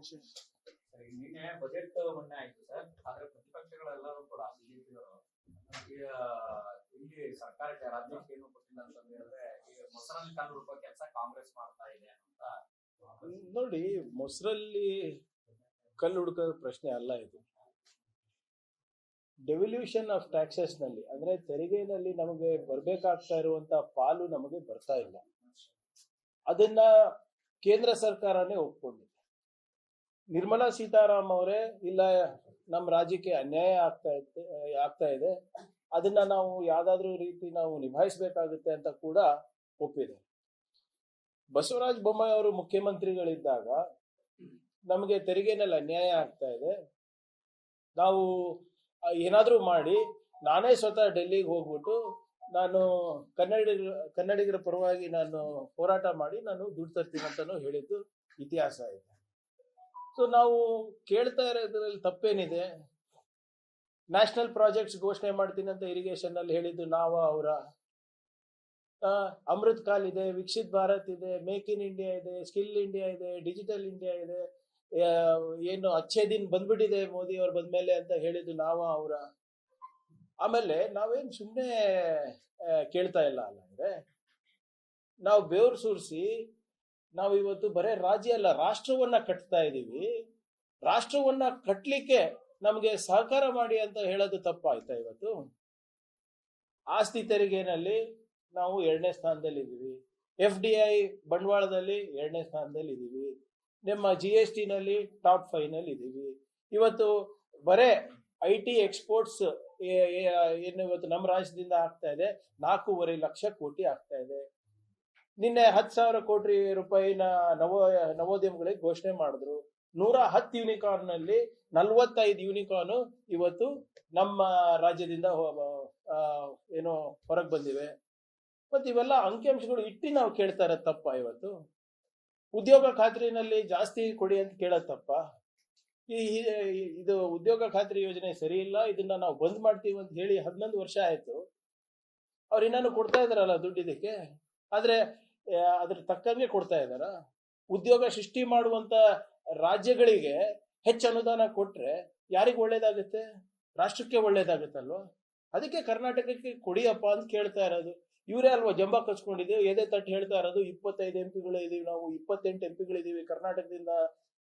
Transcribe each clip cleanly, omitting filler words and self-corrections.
ವಿಷಯ. ನಿನ್ನೆ ಬಜೆಟ್ ಮೊನ್ನೆ ಆಯ್ತು ಸರ್, ಆದ್ರೆ ಪ್ರತಿಪಕ್ಷಗಳೆಲ್ಲರೂ ಕೂಡ ಬಿಜೆಪಿಯವರು ಇಲ್ಲಿ ಸರ್ಕಾರಕ್ಕೆ ರಾಜ್ಯಕ್ಕೆ ಏನು ಕೊಟ್ಟಿಲ್ಲ ಅಂತ ಹೇಳಿದ್ರೆ ಈಗ ಮೊಸರಲ್ಲಿ ಕಲ್ಲು ಹುಡುಕೋ ಕೆಲಸ ಕಾಂಗ್ರೆಸ್ ಮಾಡ್ತಾ ಇದೆ ಅಂತ. ನೋಡಿ, ಮೊಸರಲ್ಲಿ ಕಲ್ಲು ಹುಡುಕೋ ಪ್ರಶ್ನೆ ಅಲ್ಲ ಇದು. ಡೆವಲ್ಯೂಷನ್ ಆಫ್ ಟ್ಯಾಕ್ಸಸ್ ನಲ್ಲಿ ಅಂದ್ರೆ ತೆರಿಗೆನಲ್ಲಿ ನಮಗೆ ಬರ್ಬೇಕಾಗ್ತಾ ಇರುವಂತ ಪಾಲು ನಮಗೆ ಬರ್ತಾ ಇಲ್ಲ. ಅದನ್ನ ಕೇಂದ್ರ ಸರ್ಕಾರನೇ ಒಪ್ಕೊಂಡಿದೆ. ನಿರ್ಮಲಾ ಸೀತಾರಾಮ್ ಅವರೇ ಇಲ್ಲ ನಮ್ಮ ರಾಜ್ಯಕ್ಕೆ ಅನ್ಯಾಯ ಆಗ್ತಾ ಇದೆ, ಅದನ್ನ ನಾವು ಯಾವ್ದಾದ್ರೂ ರೀತಿ ನಾವು ನಿಭಾಯಿಸಬೇಕಾಗುತ್ತೆ ಅಂತ ಕೂಡ ಒಪ್ಪಿದೆ. ಬಸವರಾಜ ಬೊಮ್ಮಾಯಿ ಅವರು ಮುಖ್ಯಮಂತ್ರಿಗಳಿದ್ದಾಗ ನಮಗೆ ತೆರಿಗೆನಲ್ಲಿ ಅನ್ಯಾಯ ಆಗ್ತಾ ಇದೆ, ನಾವು ಏನಾದ್ರೂ ಮಾಡಿ ನಾನೇ ಸ್ವತಃ ಡೆಲ್ಲಿಗೆ ಹೋಗ್ಬಿಟ್ಟು ನಾನು ಕನ್ನಡಿಗರ ಪರವಾಗಿ ನಾನು ಹೋರಾಟ ಮಾಡಿ ನಾನು ದುಡ್ಡು ತರ್ತೀನಿ ಅಂತಾನು ಹೇಳಿದ್ದು ಇತಿಹಾಸ ಇದೆ. ಸೊ ನಾವು ಕೇಳ್ತಾ ಇರೋದ್ರಲ್ಲಿ ತಪ್ಪೇನಿದೆ? ನ್ಯಾಷನಲ್ ಪ್ರಾಜೆಕ್ಟ್ಸ್ ಘೋಷಣೆ ಮಾಡ್ತೀನಿ ಅಂತ ಇರಿಗೇಷನ್ ಅಲ್ಲಿ ಹೇಳಿದ್ದು ಅವರ ಅಮೃತ್ ಕಾಲ್ ಇದೆ, ವಿಕಸಿತ್ ಭಾರತ್ ಇದೆ, ಮೇಕ್ ಇನ್ ಇಂಡಿಯಾ ಇದೆ, ಸ್ಕಿಲ್ ಇಂಡಿಯಾ ಇದೆ, ಡಿಜಿಟಲ್ ಇಂಡಿಯಾ ಇದೆ, ಏನು ಅಚ್ಚೇ ದಿನ ಬಂದ್ಬಿಟ್ಟಿದೆ ಮೋದಿ ಅವ್ರು ಬಂದ್ಮೇಲೆ ಅಂತ ಹೇಳಿದ್ದು ಅವರ. ಆಮೇಲೆ ನಾವೇನ್ ಸುಮ್ಮನೆ ಕೇಳ್ತಾ ಇಲ್ಲ ಅಲ್ಲ, ಅಂದ್ರೆ ನಾವು ಬೆವರು ಸುರಿಸಿ ನಾವು ಇವತ್ತು ಬರೇ ರಾಜ್ಯ ಅಲ್ಲ ರಾಷ್ಟ್ರವನ್ನ ಕಟ್ತಾ ಇದೀವಿ. ರಾಷ್ಟ್ರವನ್ನ ಕಟ್ಲಿಕ್ಕೆ ನಮ್ಗೆ ಸಹಕಾರ ಮಾಡಿ ಅಂತ ಹೇಳೋದು ತಪ್ಪಾಯ್ತಾ? ಇವತ್ತು ಆಸ್ತಿ ತೆರಿಗೆನಲ್ಲಿ ನಾವು 2ನೇ ಸ್ಥಾನದಲ್ಲಿ ಇದೀವಿ, FDI ಬಂಡವಾಳದಲ್ಲಿ 2ನೇ ಸ್ಥಾನದಲ್ಲಿ ಇದೀವಿ, ನಿಮ್ಮ GST ನಲ್ಲಿ ಟಾಪ್ 5 ನಲ್ಲಿ ಇದೀವಿ. ಇವತ್ತು ಬರೇ IT ಎಕ್ಸ್ಪೋರ್ಟ್ಸ್ ಏನು ಇವತ್ತು ನಮ್ಮ ರಾಜ್ಯದಿಂದ ಆಗ್ತಾ ಇದೆ 4.5 ಲಕ್ಷ ಕೋಟಿ ಆಗ್ತಾ ಇದೆ. ನಿನ್ನೆ 10,000 ಕೋಟಿ ರೂಪಾಯಿನ ನವೋದ್ಯಮಗಳಿಗೆ ಘೋಷಣೆ ಮಾಡಿದ್ರು. 110 ಯೂನಿಕಾರ್ನ್ ನಲ್ಲಿ 45 ಯೂನಿಕಾರ್ನ್ ಇವತ್ತು ನಮ್ಮ ರಾಜ್ಯದಿಂದ ಏನೋ ಹೊರಗೆ ಬಂದಿವೆ. ಮತ್ತೆ ಇವೆಲ್ಲ ಅಂಕಿಅಂಶಗಳು ಇಟ್ಟು ನಾವು ಕೇಳ್ತಾ ಇರೋದು ತಪ್ಪ? ಇವತ್ತು ಉದ್ಯೋಗ ಖಾತ್ರಿನಲ್ಲಿ ಜಾಸ್ತಿ ಕೊಡಿ ಅಂತ ಕೇಳೋದು ತಪ್ಪ? ಇದು ಉದ್ಯೋಗ ಖಾತ್ರಿ ಯೋಜನೆ ಸರಿ ಇಲ್ಲ, ಇದನ್ನ ನಾವು ಬಂದ್ ಮಾಡ್ತೀವಿ ಅಂತ ಹೇಳಿ 11 ವರ್ಷ ಆಯ್ತು. ಅವ್ರು ಇನ್ನೂ ಕೊಡ್ತಾ ಇದಾರಲ್ಲ ದುಡ್ಡು ಇದಕ್ಕೆ, ಆದ್ರೆ ಅದ್ರ ತಕ್ಕಂಗೆ ಕೊಡ್ತಾ ಇದಾರ? ಉದ್ಯೋಗ ಸೃಷ್ಟಿ ಮಾಡುವಂತ ರಾಜ್ಯಗಳಿಗೆ ಹೆಚ್ಚು ಅನುದಾನ ಕೊಟ್ರೆ ಯಾರಿಗೆ ಒಳ್ಳೇದಾಗುತ್ತೆ? ರಾಷ್ಟ್ರಕ್ಕೆ ಒಳ್ಳೇದಾಗುತ್ತಲ್ವಾ? ಅದಕ್ಕೆ ಕರ್ನಾಟಕಕ್ಕೆ ಕೊಡಿಯಪ್ಪ ಅಂತ ಕೇಳ್ತಾ ಇರೋದು. ಇವರೇ ಅಲ್ವಾ ಜಂಬ ಕಚ್ಕೊಂಡಿದ್ದೀವಿ, ಎದೆ ತಟ್ಟು ಹೇಳ್ತಾ ಇರೋದು 25 MP ಇದೀವಿ, ನಾವು 28 MP ಇದೀವಿ ಕರ್ನಾಟಕದಿಂದ.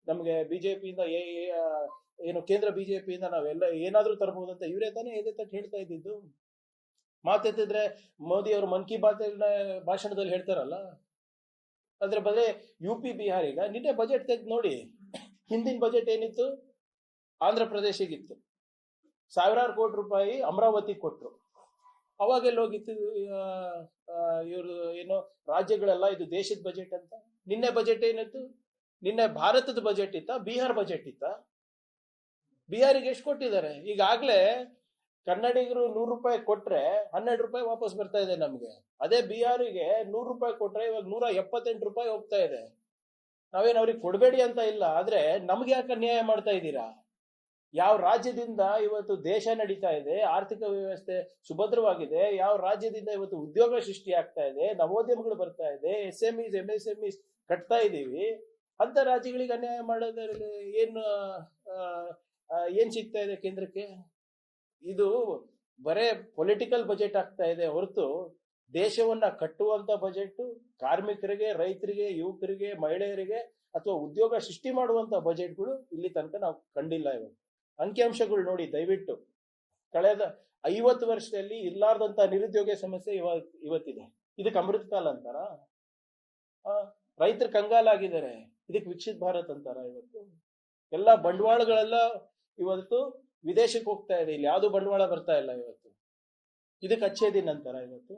ನಮ್ಗೆ ಬಿಜೆಪಿಯಿಂದ ಏನು ಕೇಂದ್ರ ಬಿಜೆಪಿಯಿಂದ ನಾವೆಲ್ಲ ಏನಾದ್ರೂ ತರಬಹುದು ಅಂತ ಇವರೇ ತಾನೇ ಎದೆ ತಟ್ಟು ಹೇಳ್ತಾ ಇದ್ದಿದ್ದು. ಮಾತೆತ್ತಿದ್ರೆ ಮೋದಿ ಅವರು ಮನ್ ಕಿ ಬಾತ್ ಭಾಷಣದಲ್ಲಿ ಹೇಳ್ತಾರಲ್ಲ, ಅದ್ರ ಬದಲೇ UP ಬಿಹಾರ್ ಈಗ ನಿನ್ನೆ ಬಜೆಟ್ ತೆಗೆದು ನೋಡಿ. ಹಿಂದಿನ ಬಜೆಟ್ ಏನಿತ್ತು? ಆಂಧ್ರ ಪ್ರದೇಶಗಿತ್ತು, 1000 ಕೋಟಿ ರೂಪಾಯಿ ಅಮರಾವತಿ ಕೊಟ್ರು. ಅವಾಗೆಲ್ಲ ಹೋಗಿತ್ತು ಇವರು ಏನೋ ರಾಜ್ಯಗಳೆಲ್ಲ ಇದು ದೇಶದ ಬಜೆಟ್ ಅಂತ. ನಿನ್ನೆ ಬಜೆಟ್ ಏನಿತ್ತು? ನಿನ್ನೆ ಭಾರತದ ಬಜೆಟ್ ಇತ್ತ, ಬಿಹಾರ್ ಬಜೆಟ್ ಇತ್ತ? ಬಿಹಾರಿಗೆ ಎಷ್ಟು ಕೊಟ್ಟಿದ್ದಾರೆ? ಈಗಾಗ್ಲೇ ಕನ್ನಡಿಗರು 100 ರೂಪಾಯಿ ಕೊಟ್ರೆ 12 ರೂಪಾಯಿ ವಾಪಸ್ ಬರ್ತಾ ಇದೆ ನಮ್ಗೆ. ಅದೇ ಬಿಹಾರಿಗೆ 100 ರೂಪಾಯಿ ಕೊಟ್ರೆ ಇವಾಗ 178 ರೂಪಾಯಿ ಹೋಗ್ತಾ ಇದೆ. ನಾವೇನು ಅವ್ರಿಗೆ ಕೊಡಬೇಡಿ ಅಂತ ಇಲ್ಲ, ಆದ್ರೆ ನಮ್ಗೆ ಯಾಕೆ ಅನ್ಯಾಯ ಮಾಡ್ತಾ ಇದ್ದೀರಾ? ಯಾವ ರಾಜ್ಯದಿಂದ ಇವತ್ತು ದೇಶ ನಡೀತಾ ಇದೆ, ಆರ್ಥಿಕ ವ್ಯವಸ್ಥೆ ಸುಭದ್ರವಾಗಿದೆ, ಯಾವ ರಾಜ್ಯದಿಂದ ಇವತ್ತು ಉದ್ಯೋಗ ಸೃಷ್ಟಿ ಆಗ್ತಾ ಇದೆ, ನವೋದ್ಯಮಗಳು ಬರ್ತಾ ಇದೆ, SMEs MSMEs ಕಟ್ತಾ ಇದ್ದೀವಿ, ಅಂತ ರಾಜ್ಯಗಳಿಗೆ ಅನ್ಯಾಯ ಮಾಡೋದ್ರಲ್ಲಿ ಏನ್ ಸಿಗ್ತಾ ಇದೆ ಕೇಂದ್ರಕ್ಕೆ? ಇದು ಬರೇ ಪೊಲಿಟಿಕಲ್ ಬಜೆಟ್ ಆಗ್ತಾ ಇದೆ ಹೊರತು ದೇಶವನ್ನ ಕಟ್ಟುವಂತ ಬಜೆಟ್, ಕಾರ್ಮಿಕರಿಗೆ, ರೈತರಿಗೆ, ಯುವಕರಿಗೆ, ಮಹಿಳೆಯರಿಗೆ ಅಥವಾ ಉದ್ಯೋಗ ಸೃಷ್ಟಿ ಮಾಡುವಂತ ಬಜೆಟ್ಗಳು ಇಲ್ಲಿ ತನಕ ನಾವು ಕಂಡಿಲ್ಲ. ಇವತ್ತು ಅಂಕಿಅಂಶಗಳು ನೋಡಿ ದಯವಿಟ್ಟು. ಕಳೆದ 50 ವರ್ಷದಲ್ಲಿ ಇರ್ಲಾರ್ದಂತ ನಿರುದ್ಯೋಗ ಸಮಸ್ಯೆ ಇವತ್ತಿದೆ. ಇದಕ್ಕೆ ಅಮೃತ್ ಕಾಲ್ ಅಂತಾರ? ರೈತರು ಕಂಗಾಲಾಗಿದ್ದಾರೆ, ಇದಕ್ಕೆ ವಿಕಸಿತ್ ಭಾರತ್ ಅಂತಾರ? ಇವತ್ತು ಎಲ್ಲ ಬಂಡವಾಳಗಳೆಲ್ಲ ಇವತ್ತು ವಿದೇಶಕ್ಕೆ ಹೋಗ್ತಾ ಇದೆ, ಇಲ್ಲಿ ಯಾವ್ದು ಬಂಡವಾಳ ಬರ್ತಾ ಇಲ್ಲ. ಇವತ್ತು ಇದಕ್ಕೆ ಅಚ್ಚೇ ದಿನ ಅಂತಾರ? ಇವತ್ತು